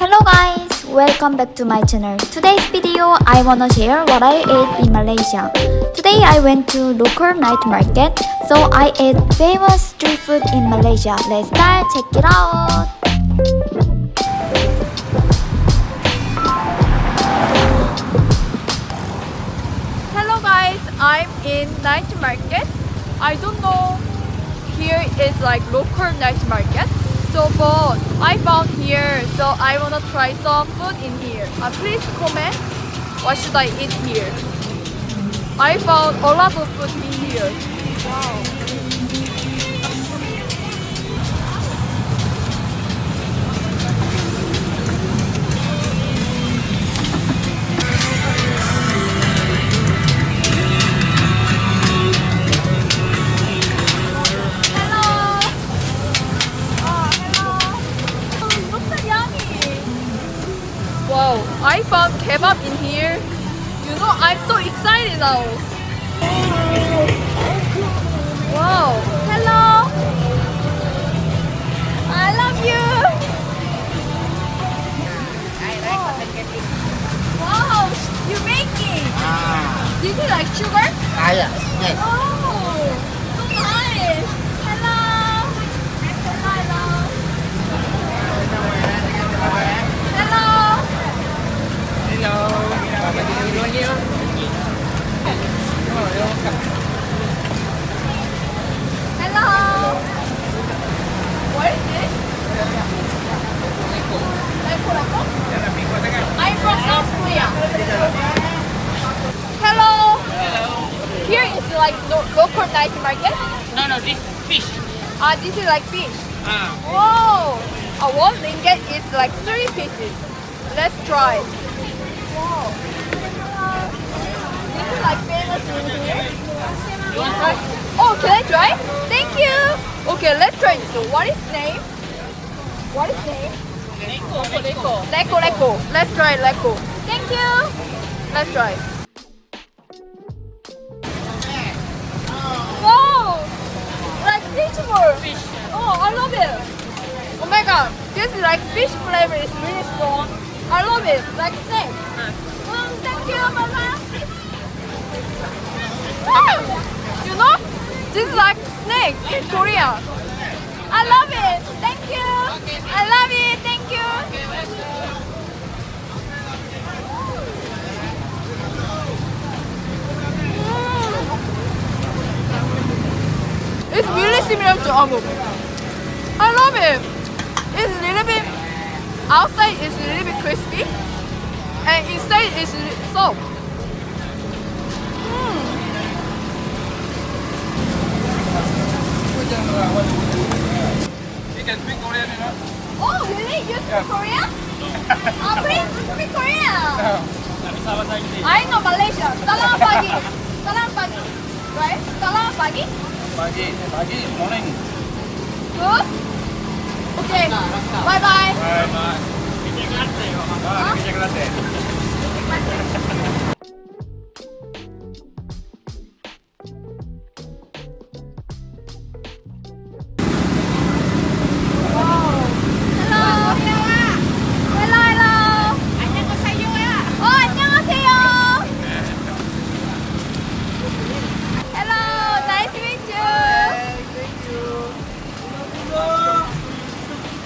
Hello guys, welcome back to my channel. Today's video I wanna share what I ate in Malaysia. Today I went to local night market, so I ate famous street food in Malaysia. Let's start, check it out. Hello guys, I'm in night market. I don't know here is like local night market. So but I found here, so I wanna try some food in here. Please comment what should I eat here. I found a lot of food in here. Wow. Wow, I found kebab in here. You know, I'm so excited now. Wow, hello. I love you. Wow, you making? This is like sugar? Yes. Oh, so nice. Hello. Hello. Hello. Hello. What is this? I'm from South Korea. Hello. Here is like local night market. No, this fish. This is like fish. Whoa. One ringgit is like 3 pieces. Let's try. Wow. This is like famous in here. Oh, can I try? Thank you. Okay, let's try this. So what is name? What is name? Leko. Let's try Leko. Thank you. Let's try. Wow. Like fish more. Oh, I love it. Oh my god. This is like fish flavor is really strong. I love it. Like snake. Thank you, Mama. You know, this is like snake in Korea. I love it. Thank you. I love it. Thank you. It's really similar to amuk. I love it. It's a little bit, outside is a little bit crispy, and inside is soft. You can speak Korean, you know? Oh, really? You speak Korean? Please speak Korean. I know Malaysia. Salam pagi. Salam pagi. Right? Salam pagi. Pagi, morning. Good? Okay. Bye-bye. Bye. Bicek latte.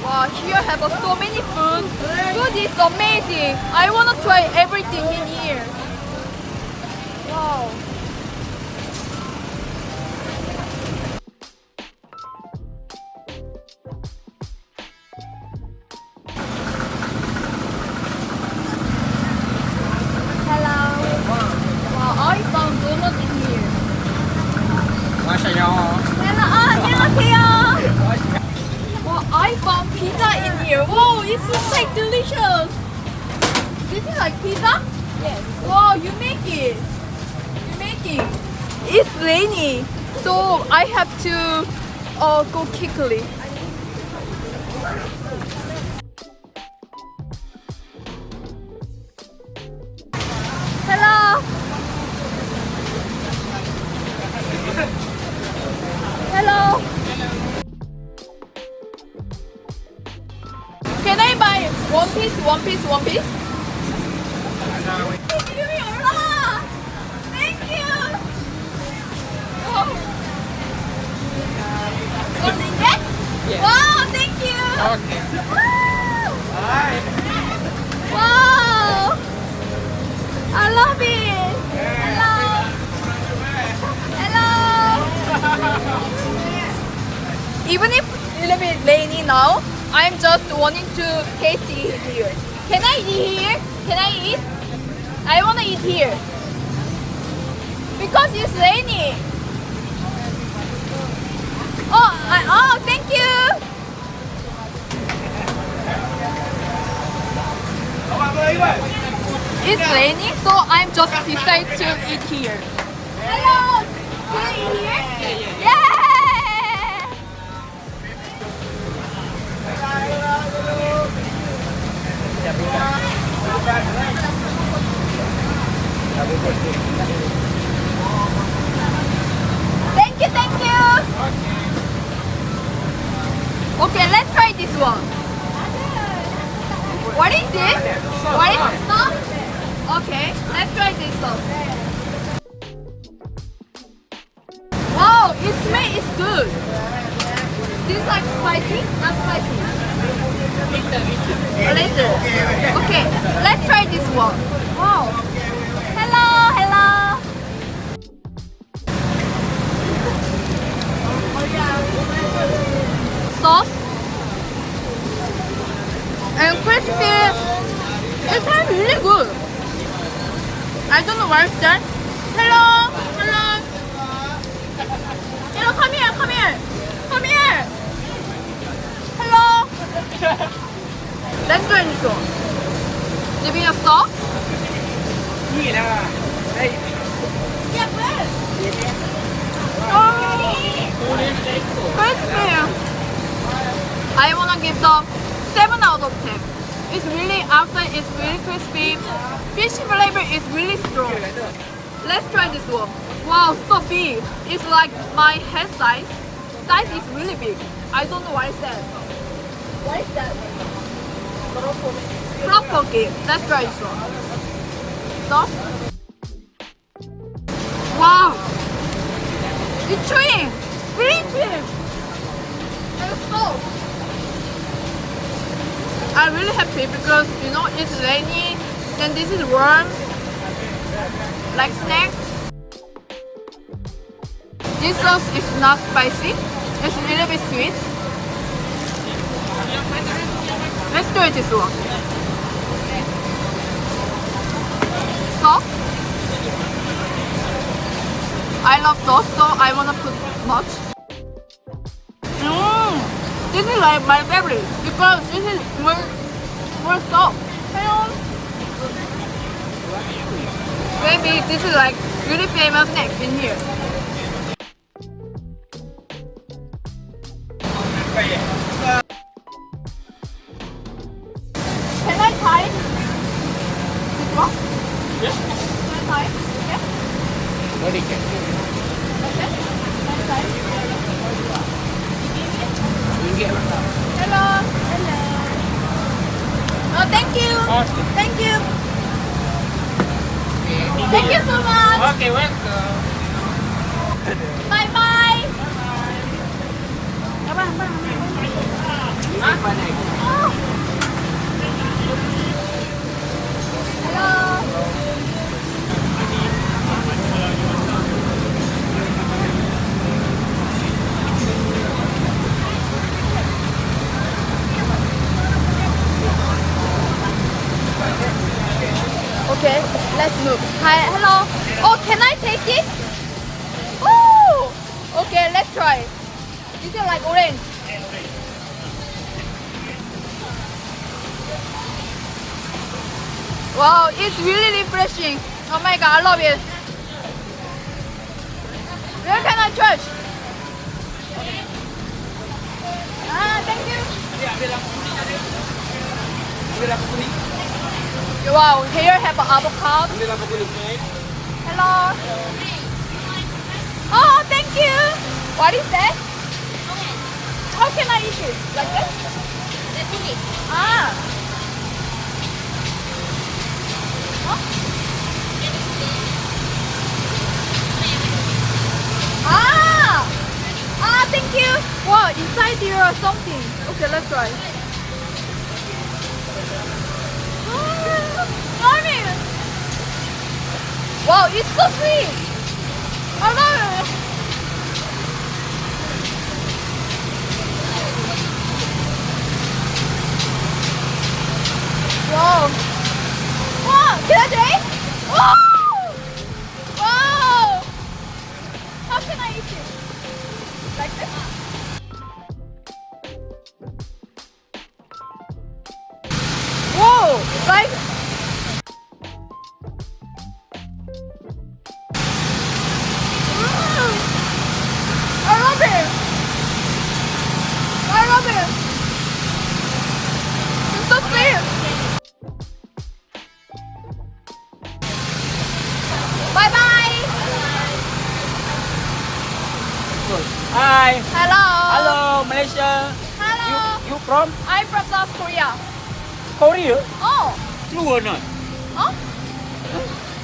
Wow, here have so many food. Food is amazing. I want to try everything in here. Wow. Hello. Wow, I found donut in here. Hello, 안녕하세요. Wow, I found pizza in here. Wow, it's so like delicious. This is like pizza? Yes. Wow, you make it. You make it. It's rainy, so I have to go quickly. Hello. Hello. Can I buy one piece, one piece, one piece. 이름이 올라. Thank you. ringgit? Yes. Wow, thank you. Okay. Hi. Wow. I love it. Hello. Hello. Even if a little bit rainy now, I'm just wanting to taste it here. Can I eat here? Can I eat? I want to eat here. Because it's rainy. Oh, thank you. It's raining, so I'm just decided to eat here. Hello. Can I eat here? Yeah. Thank you, thank you. Okay, let's try this one. What is this? What is this sauce? Okay, let's try this sauce. Wow, it smells good. This is like spicy, not spicy. A little. Okay, let's try this one. Wow. Hello, hello. Sauce and crispy. It tastes really good. I don't know what is that. Hello, hello. Hello, come here, come here, come here. Hello. Let's try this one. Give me a sauce. Yeah, please. Crispy. I wanna give the 7 out of 10. It's really outside is really crispy. Fish flavor is really strong. Let's try this one. Wow, so big. It's like my head size. Size is really big. I don't know what is that. What is that? Tteokbokki. Let's try this one. Sauce. Wow. It's chewy. Really chewy. And so. I'm really happy because you know it's rainy and this is warm. Like snacks. This sauce is not spicy. It's a little bit sweet. Let's try this one. Sauce. I love sauce, so I wanna put much. This is like my favorite because this is more soft. Maybe this is like really famous snack in here. Can I try this one? Yes. Can I try? Yeah. What is it? Okay. Can I try? Hello. Hello. Oh, thank you. Okay. Thank you. Thank you so much. Okay, welcome. Bye bye. Oh. Hello. Okay, let's move. Hi, hello. Oh, can I taste it? Oh, okay, let's try. Is it like orange? Wow, it's really refreshing. Oh my god, I love it. Where can I charge? Thank you. Wow, here have avocado. Hello. Oh, thank you. What is that? How can I eat it? Like that? Ah. inside there are something. Okay, let's try. Yummy! Wow, it's so sweet. I love it. Wow. Wow, can I taste? Wow! Wow! How can I eat it? Like this? Whoa! Like... I love it! I love it! It's so sweet! Bye bye! Hi. Hello! Hello, Malaysia. Hello! You from I'm from South Korea. Korea? Oh! True or not? Oh?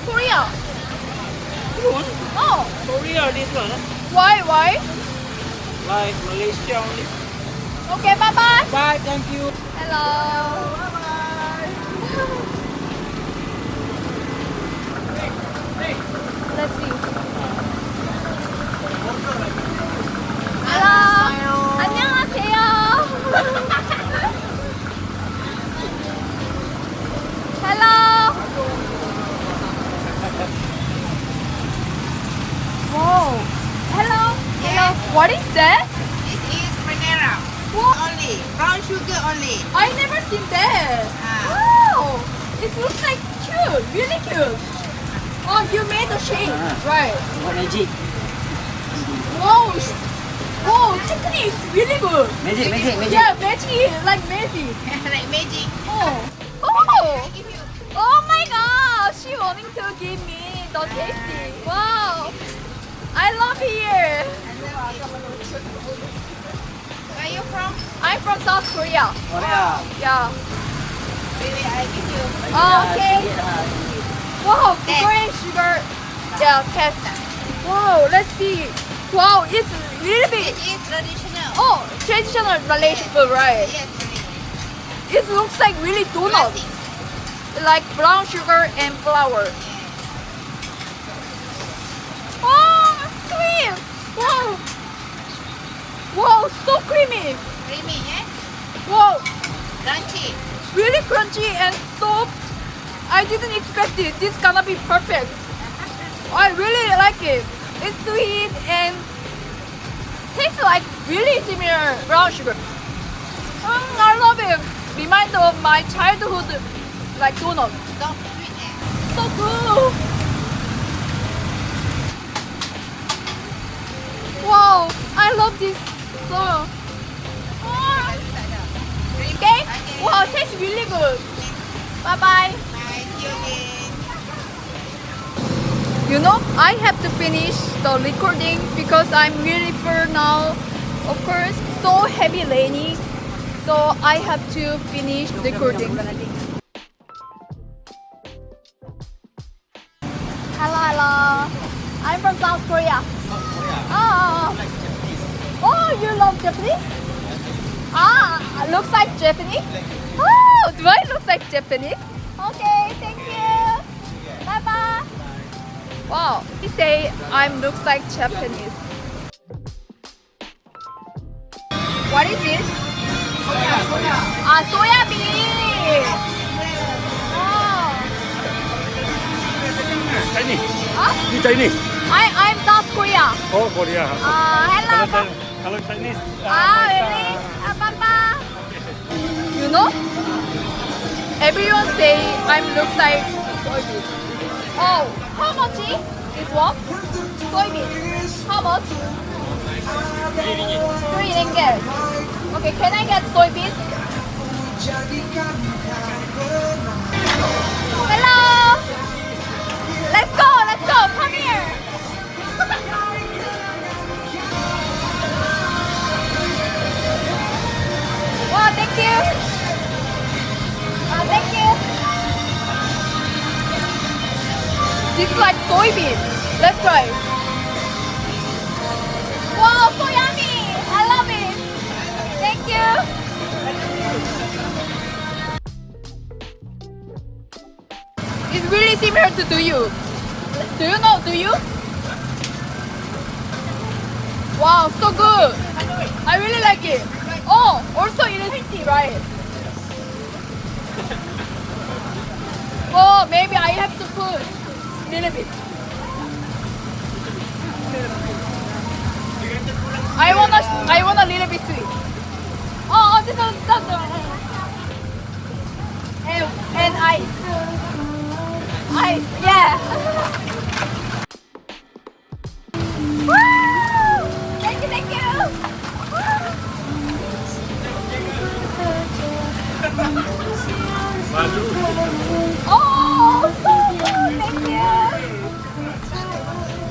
Korea! True. Oh! Korea this one. Why? Why? Like Malaysia only. Okay, bye bye! Bye, thank you. Hello! Let's see. Hello! 안녕하세요! Hello! Whoa! Hello! Hello! What is that? It is vanilla What? only, brown sugar only. I never seen that. Ah. Wow! It looks like cute, really cute. Oh, you made the shape, right? What magic? Wow! Wow, technique really good. Magic, magic, magic. Yeah, magic, like magic. Like magic. Oh. Oh. Give you. Oh my god, she wanting to give me the tasty. Wow. I love here. Where are you from? I'm from South Korea. Korea. Yeah. Maybe I give you. Oh, okay. Wow, Test. green sugar. Yeah, test. Wow, let's see. Wow, it's really big. It is traditional. Oh, traditional Malaysian food, right? Yes, It looks like really donut, classic. like brown sugar and flour. Oh, sweet! Wow! Wow, so creamy! Creamy, eh? Wow, Crunchy. really crunchy and soft. I didn't expect it. This gonna be perfect. I really like it. It's sweet and tastes like really similar brown sugar. I love it. Remind of my childhood, like donut. Don't sweet, eh? So good. Wow, I love this. So, okay. Wow, tastes really good. Bye bye. Bye, see you again. You know, I have to finish the recording because I'm really full now. Of course, so heavy rainy. So I have to finish recording. Hello, hello. I'm from South Korea. Oh, oh, you love Japanese? Ah, looks like Japanese. Oh, do I look like Japanese? Okay, thank you. Bye bye. Wow, he say I'm looks like Japanese. What is this? Ah, soya bean. Oh. Chinese. Huh? You Chinese? I'm South Korea. Oh, Korea. Hello. Hello, Chinese. Really? Papa. You know? Everyone say I'm looks like soybean. Oh, how much is this one? Soybean. How much? 3 ringgit. Okay, can I get soybean? Hello. Let's go. Let's go. Come here. Wow, thank you. Thank you. This is like soybean. Let's try. Wow, so yummy. I love it. you. It's really similar to do you. Do you know? Do you? Wow, so good. I really like it. Oh, also it is healthy, right? Oh, maybe I have to put a little bit. I want a little bit sweet. Oh, this one, that's and ice. Ice, yeah. Woo! Thank you, thank you. Oh, so good, thank you.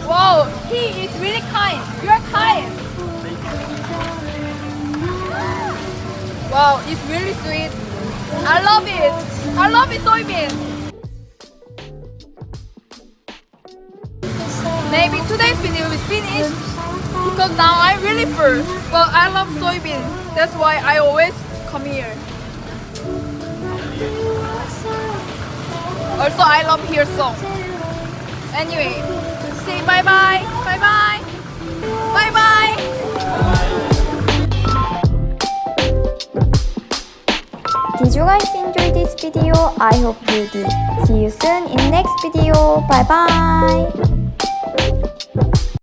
Wow, he is really kind. You're kind. Wow, it's really sweet. I love it. I love it, soybean. Maybe today's video is finished because now I'm really full. But I love soybean. That's why I always come here. Also, I love here song. Anyway, say bye bye. Bye bye. Bye bye. Did you guys enjoy this video? I hope you did. See you soon in next video. Bye bye.